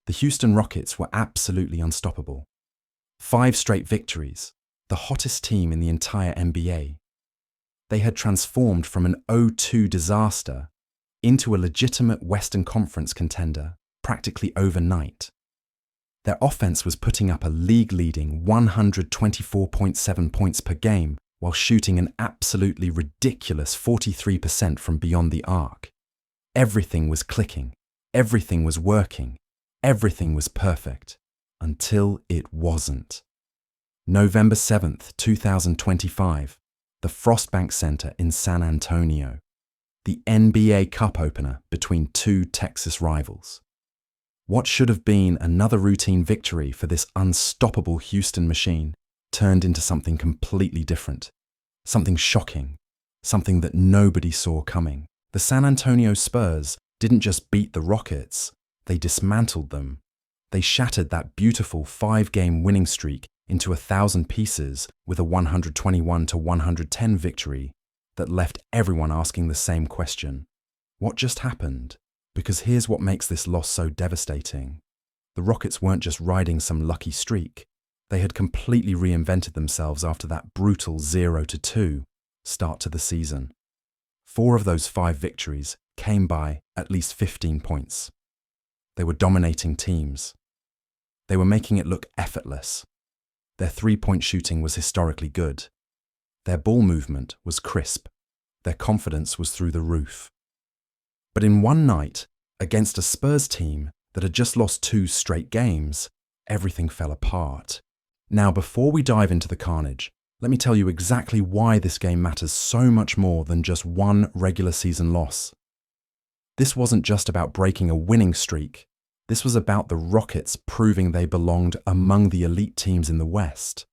The Houston Rockets were absolutely unstoppable. 5 straight victories, the hottest team in the entire NBA. They had transformed from an 0-2 disaster into a legitimate Western Conference contender practically overnight. Their offense was putting up a league-leading 124.7 points per game while shooting an absolutely ridiculous 43% from beyond the arc. Everything was clicking, everything was working, everything was perfect, until it wasn't. November 7th, 2025, the Frostbank Center in San Antonio, the NBA Cup opener between 2 Texas rivals. What should have been another routine victory for this unstoppable Houston machine turned into something completely different, something shocking, something that nobody saw coming. The San Antonio Spurs didn't just beat the Rockets, they dismantled them. They shattered that beautiful 5-game winning streak into 1,000 pieces with a 121-110 victory that left everyone asking the same question. What just happened? Because here's what makes this loss so devastating. The Rockets weren't just riding some lucky streak. They had completely reinvented themselves after that brutal 0-2 start to the season. 4 of those 5 victories came by at least 15 points. They were dominating teams. They were making it look effortless. Their 3-point shooting was historically good. Their ball movement was crisp. Their confidence was through the roof. But in one night, against a Spurs team that had just lost 2 straight games, everything fell apart. Now, before we dive into the carnage, let me tell you exactly why this game matters so much more than just one regular season loss. This wasn't just about breaking a winning streak. This was about the Rockets proving they belonged among the elite teams in the West.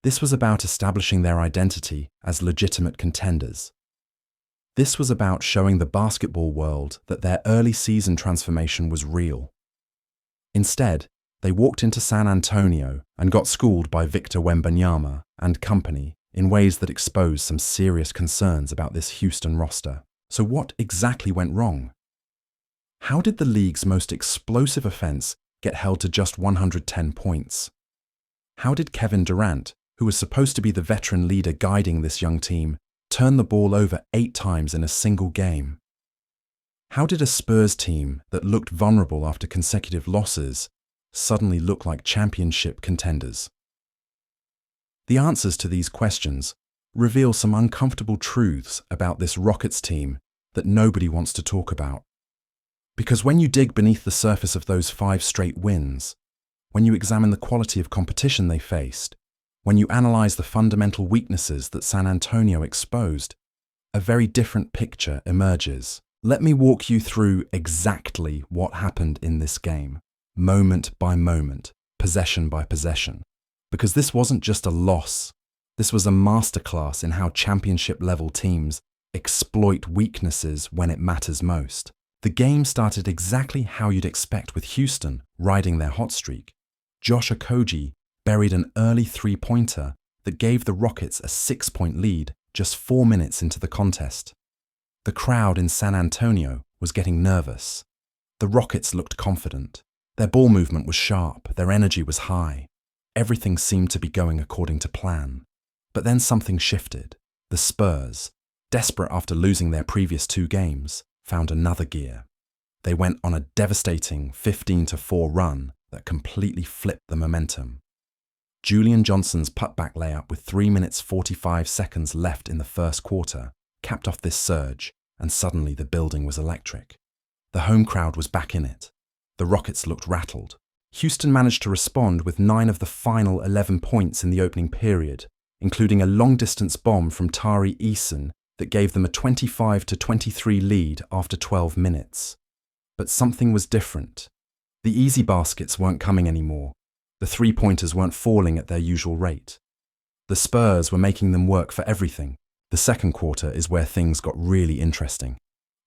This was about establishing their identity as legitimate contenders. This was about showing the basketball world that their early season transformation was real. Instead, they walked into San Antonio and got schooled by Victor Wembanyama and company in ways that exposed some serious concerns about this Houston roster. So what exactly went wrong? How did the league's most explosive offense get held to just 110 points? How did Kevin Durant, who was supposed to be the veteran leader guiding this young team, turn the ball over 8 times in a single game? How did a Spurs team that looked vulnerable after consecutive losses suddenly look like championship contenders? The answers to these questions reveal some uncomfortable truths about this Rockets team that nobody wants to talk about. Because when you dig beneath the surface of those 5 straight wins, when you examine the quality of competition they faced, when you analyze the fundamental weaknesses that San Antonio exposed, a very different picture emerges. Let me walk you through exactly what happened in this game, moment by moment, possession by possession. Because this wasn't just a loss, this was a masterclass in how championship-level teams exploit weaknesses when it matters most. The game started exactly how you'd expect with Houston riding their hot streak. Josh Okogie buried an early 3-pointer that gave the Rockets a 6-point lead just 4 minutes into the contest. The crowd in San Antonio was getting nervous. The Rockets looked confident. Their ball movement was sharp, their energy was high. Everything seemed to be going according to plan. But then something shifted. The Spurs, desperate after losing their previous 2 games, found another gear. They went on a devastating 15-4 run that completely flipped the momentum. Julian Johnson's putback layup with 3 minutes 45 seconds left in the first quarter capped off this surge, and suddenly the building was electric. The home crowd was back in it. The Rockets looked rattled. Houston managed to respond with 9 of the final 11 points in the opening period, including a long-distance bomb from Tari Eason that gave them a 25-23 lead after 12 minutes. But something was different. The easy baskets weren't coming anymore. The 3-pointers weren't falling at their usual rate. The Spurs were making them work for everything. The second quarter is where things got really interesting.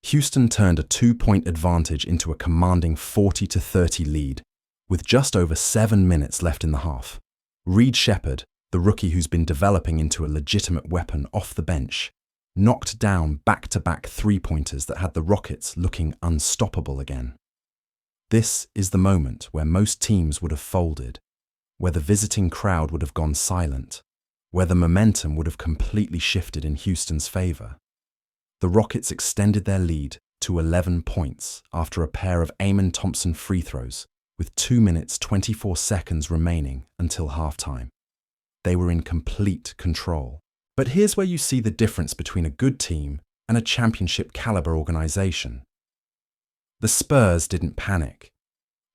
Houston turned a 2-point advantage into a commanding 40-30 lead, with just over 7 minutes left in the half. Reed Shepherd, the rookie who's been developing into a legitimate weapon off the bench, knocked down back-to-back 3-pointers that had the Rockets looking unstoppable again. This is the moment where most teams would have folded, where the visiting crowd would have gone silent, where the momentum would have completely shifted in Houston's favor. The Rockets extended their lead to 11 points after a pair of Amen Thompson free throws, with 2 minutes 24 seconds remaining until halftime. They were in complete control. But here's where you see the difference between a good team and a championship-caliber organization. The Spurs didn't panic.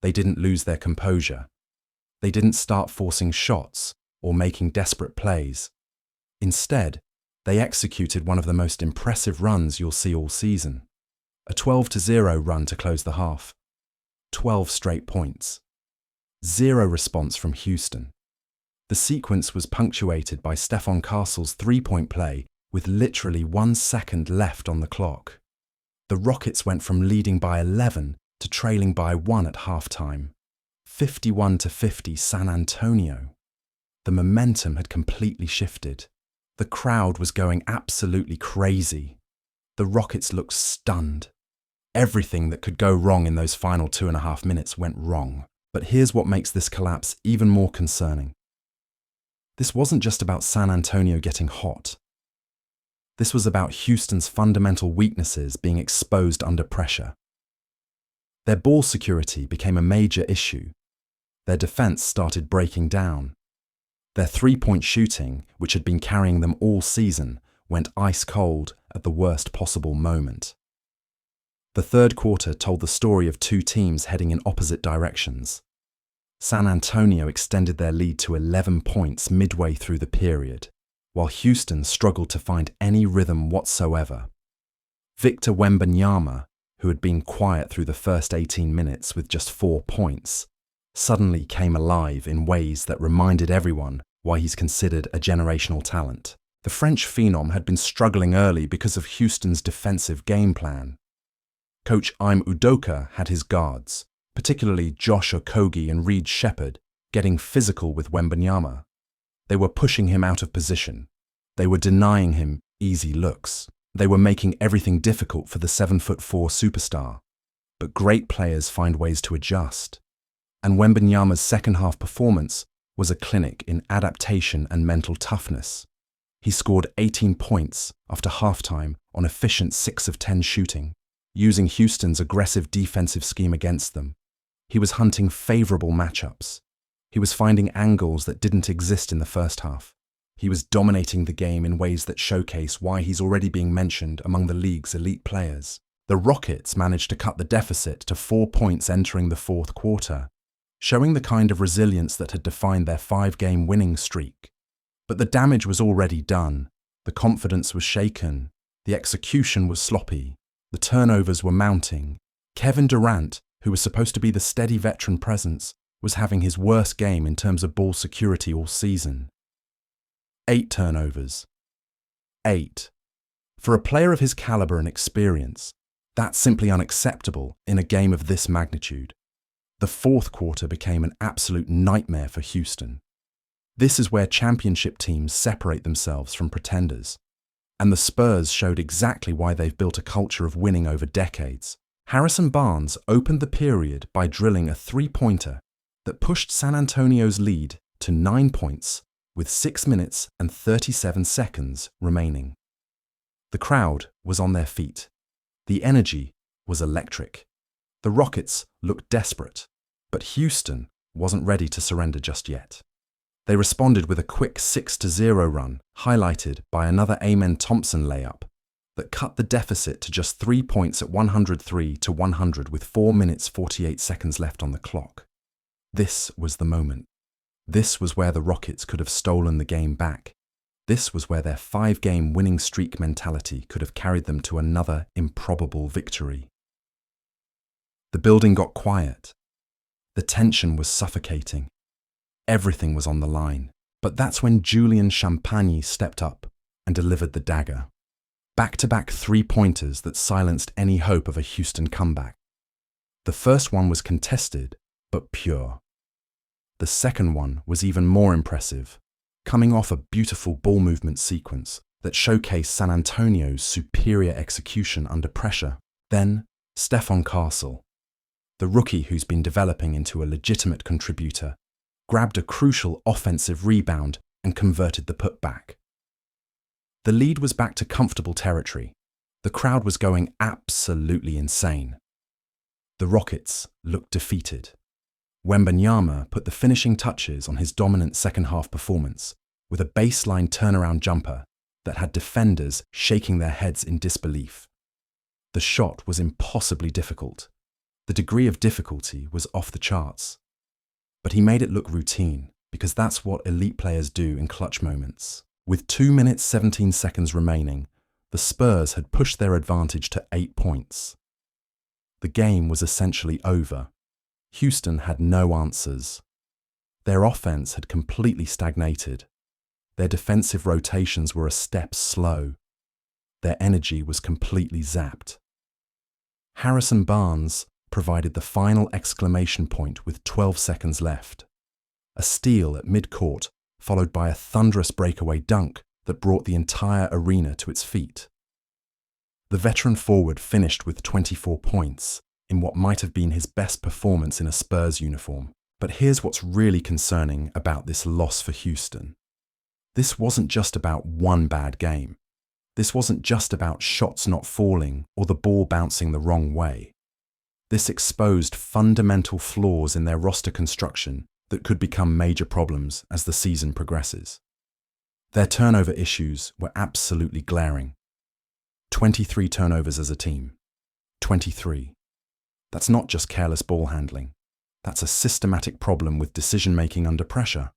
They didn't lose their composure. They didn't start forcing shots or making desperate plays. Instead, they executed one of the most impressive runs you'll see all season. A 12-0 run to close the half. 12 straight points. Zero response from Houston. The sequence was punctuated by Stephon Castle's three-point play with literally 1 second left on the clock. The Rockets went from leading by 11 to trailing by 1 at halftime. 51-50 San Antonio. The momentum had completely shifted. The crowd was going absolutely crazy. The Rockets looked stunned. Everything that could go wrong in those final 2.5 minutes went wrong. But here's what makes this collapse even more concerning. This wasn't just about San Antonio getting hot. This was about Houston's fundamental weaknesses being exposed under pressure. Their ball security became a major issue. Their defense started breaking down. Their three-point shooting, which had been carrying them all season, went ice cold at the worst possible moment. The third quarter told the story of two teams heading in opposite directions. San Antonio extended their lead to 11 points midway through the period, while Houston struggled to find any rhythm whatsoever. Victor Wembanyama, who had been quiet through the first 18 minutes with just 4 points, suddenly came alive in ways that reminded everyone why he's considered a generational talent. The French phenom had been struggling early because of Houston's defensive game plan. Coach Ime Udoka had his guards, particularly Josh Okogie and Reed Shepherd, getting physical with Wembanyama. They were pushing him out of position. They were denying him easy looks. They were making everything difficult for the 7'4" superstar. But great players find ways to adjust. And Wembanyama's second-half performance was a clinic in adaptation and mental toughness. He scored 18 points after halftime on efficient 6 of 10 shooting, using Houston's aggressive defensive scheme against them. He was hunting favorable matchups. He was finding angles that didn't exist in the first half. He was dominating the game in ways that showcase why he's already being mentioned among the league's elite players. The Rockets managed to cut the deficit to 4 points entering the fourth quarter, showing the kind of resilience that had defined their 5-game winning streak. But the damage was already done. The confidence was shaken. The execution was sloppy. The turnovers were mounting. Kevin Durant, who was supposed to be the steady veteran presence, was having his worst game in terms of ball security all season. 8 turnovers. 8. For a player of his caliber and experience, that's simply unacceptable in a game of this magnitude. The fourth quarter became an absolute nightmare for Houston. This is where championship teams separate themselves from pretenders. And the Spurs showed exactly why they've built a culture of winning over decades. Harrison Barnes opened the period by drilling a three-pointer that pushed San Antonio's lead to 9 points with 6 minutes and 37 seconds remaining. The crowd was on their feet. The energy was electric. The Rockets looked desperate, but Houston wasn't ready to surrender just yet. They responded with a quick 6-0 run, highlighted by another Amen Thompson layup that cut the deficit to just 3 points at 103-100 with 4 minutes 48 seconds left on the clock. This was the moment. This was where the Rockets could have stolen the game back. This was where their 5-game winning streak mentality could have carried them to another improbable victory. The building got quiet. The tension was suffocating. Everything was on the line. But that's when Julian Champagny stepped up and delivered the dagger. Back-to-back three-pointers that silenced any hope of a Houston comeback. The first one was contested, but pure. The second one was even more impressive, coming off a beautiful ball movement sequence that showcased San Antonio's superior execution under pressure. Then, Stephon Castle. The rookie, who's been developing into a legitimate contributor, grabbed a crucial offensive rebound and converted the putback. The lead was back to comfortable territory. The crowd was going absolutely insane. The Rockets looked defeated. Wembanyama put the finishing touches on his dominant second-half performance with a baseline turnaround jumper that had defenders shaking their heads in disbelief. The shot was impossibly difficult. The degree of difficulty was off the charts. But he made it look routine, because that's what elite players do in clutch moments. With 2 minutes 17 seconds remaining, the Spurs had pushed their advantage to 8 points. The game was essentially over. Houston had no answers. Their offense had completely stagnated. Their defensive rotations were a step slow. Their energy was completely zapped. Harrison Barnes provided the final exclamation point with 12 seconds left. A steal at midcourt, followed by a thunderous breakaway dunk that brought the entire arena to its feet. The veteran forward finished with 24 points, in what might have been his best performance in a Spurs uniform. But here's what's really concerning about this loss for Houston. This wasn't just about one bad game. This wasn't just about shots not falling or the ball bouncing the wrong way. This exposed fundamental flaws in their roster construction that could become major problems as the season progresses. Their turnover issues were absolutely glaring. 23 turnovers as a team. 23. That's not just careless ball handling. That's a systematic problem with decision-making under pressure.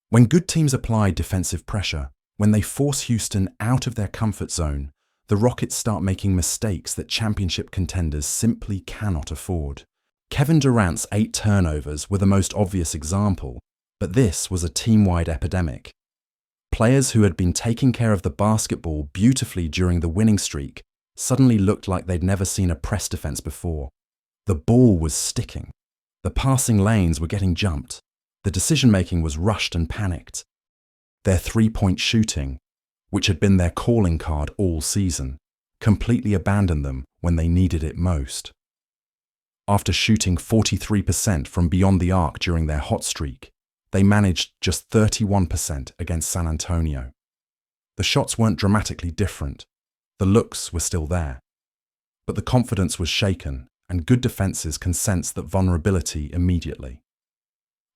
When good teams apply defensive pressure, when they force Houston out of their comfort zone, the Rockets start making mistakes that championship contenders simply cannot afford. Kevin Durant's 8 turnovers were the most obvious example, but this was a team-wide epidemic. Players who had been taking care of the basketball beautifully during the winning streak suddenly looked like they'd never seen a press defense before. The ball was sticking. The passing lanes were getting jumped. The decision-making was rushed and panicked. Their three-point shooting, which had been their calling card all season, completely abandoned them when they needed it most. After shooting 43% from beyond the arc during their hot streak, they managed just 31% against San Antonio. The shots weren't dramatically different. The looks were still there. But the confidence was shaken, and good defenses can sense that vulnerability immediately.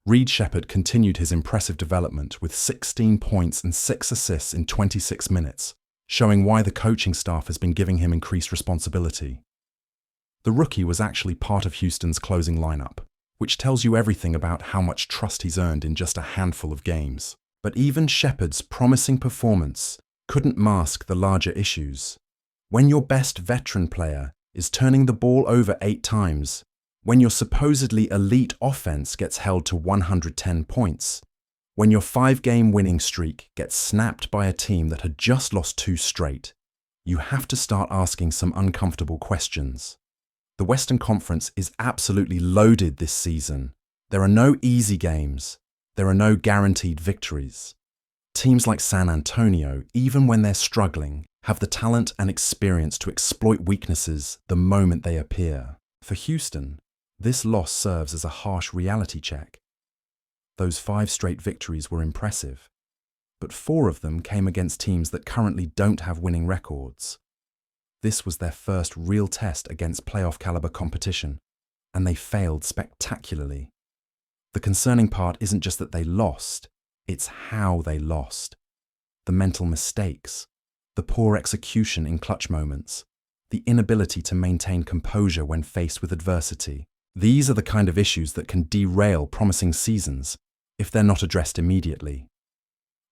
Reed Shepherd continued his impressive development with 16 points and 6 assists in 26 minutes, showing why the coaching staff has been giving him increased responsibility. The rookie was actually part of Houston's closing lineup, which tells you everything about how much trust he's earned in just a handful of games. But even Shepherd's promising performance couldn't mask the larger issues. When your best veteran player is turning the ball over 8 times, when your supposedly elite offense gets held to 110 points, when your 5-game winning streak gets snapped by a team that had just lost 2 straight, you have to start asking some uncomfortable questions. The Western Conference is absolutely loaded this season. There are no easy games. There are no guaranteed victories. Teams like San Antonio, even when they're struggling, have the talent and experience to exploit weaknesses the moment they appear. For Houston, this loss serves as a harsh reality check. Those 5 straight victories were impressive, but 4 of them came against teams that currently don't have winning records. This was their first real test against playoff-caliber competition, and they failed spectacularly. The concerning part isn't just that they lost, it's how they lost. The mental mistakes, the poor execution in clutch moments, the inability to maintain composure when faced with adversity. These are the kind of issues that can derail promising seasons if they're not addressed immediately.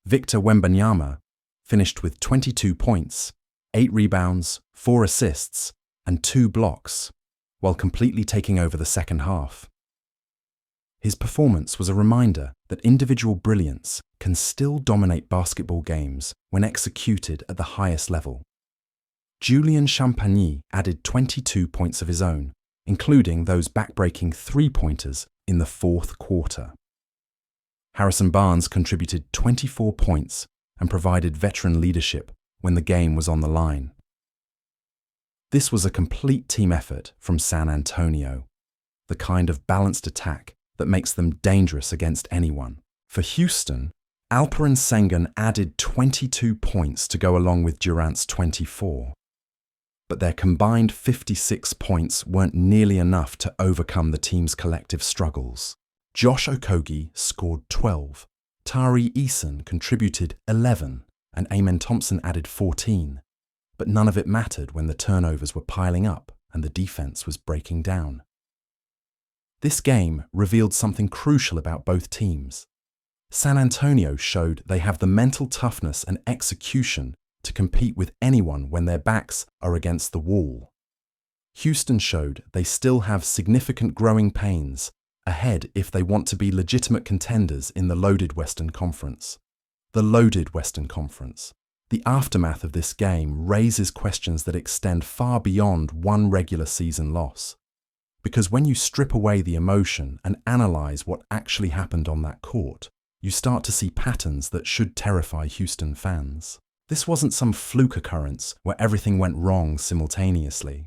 Victor Wembanyama finished with 22 points, 8 rebounds, 4 assists, and 2 blocks, while completely taking over the second half. His performance was a reminder that individual brilliance can still dominate basketball games when executed at the highest level. Julian Champagny added 22 points of his own, including those back-breaking 3-pointers in the fourth quarter. Harrison Barnes contributed 24 points and provided veteran leadership when the game was on the line. This was a complete team effort from San Antonio, the kind of balanced attack that makes them dangerous against anyone. For Houston, Alperen Sengun added 22 points to go along with Durant's 24. But their combined 56 points weren't nearly enough to overcome the team's collective struggles. Josh Okogie scored 12, Tari Eason contributed 11, and Amen Thompson added 14. But none of it mattered when the turnovers were piling up and the defense was breaking down. This game revealed something crucial about both teams. San Antonio showed they have the mental toughness and execution to compete with anyone when their backs are against the wall. Houston showed they still have significant growing pains ahead if they want to be legitimate contenders in the loaded Western Conference. The loaded Western Conference. The aftermath of this game raises questions that extend far beyond one regular season loss. Because when you strip away the emotion and analyze what actually happened on that court, you start to see patterns that should terrify Houston fans. This wasn't some fluke occurrence where everything went wrong simultaneously.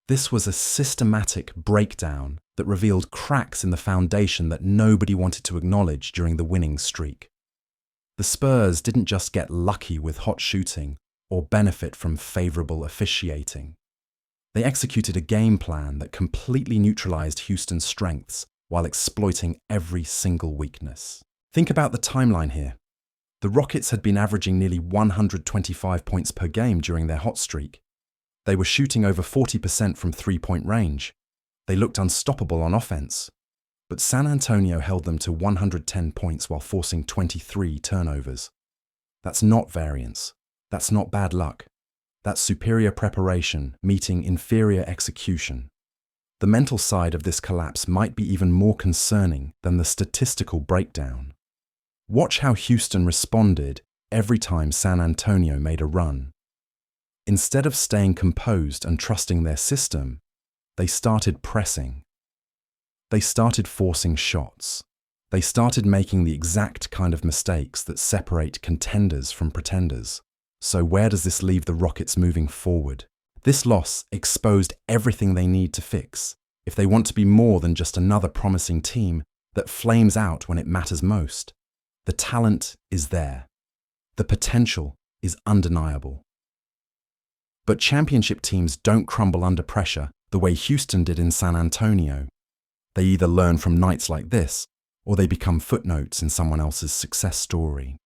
This was a systematic breakdown that revealed cracks in the foundation that nobody wanted to acknowledge during the winning streak. The Spurs didn't just get lucky with hot shooting or benefit from favorable officiating. They executed a game plan that completely neutralized Houston's strengths while exploiting every single weakness. Think about the timeline here. The Rockets had been averaging nearly 125 points per game during their hot streak. They were shooting over 40% from three-point range. They looked unstoppable on offense. But San Antonio held them to 110 points while forcing 23 turnovers. That's not variance. That's not bad luck. That's superior preparation meeting inferior execution. The mental side of this collapse might be even more concerning than the statistical breakdown. Watch how Houston responded every time San Antonio made a run. Instead of staying composed and trusting their system, they started pressing. They started forcing shots. They started making the exact kind of mistakes that separate contenders from pretenders. So where does this leave the Rockets moving forward? This loss exposed everything they need to fix if they want to be more than just another promising team that flames out when it matters most. The talent is there. The potential is undeniable. But championship teams don't crumble under pressure the way Houston did in San Antonio. They either learn from nights like this, or they become footnotes in someone else's success story.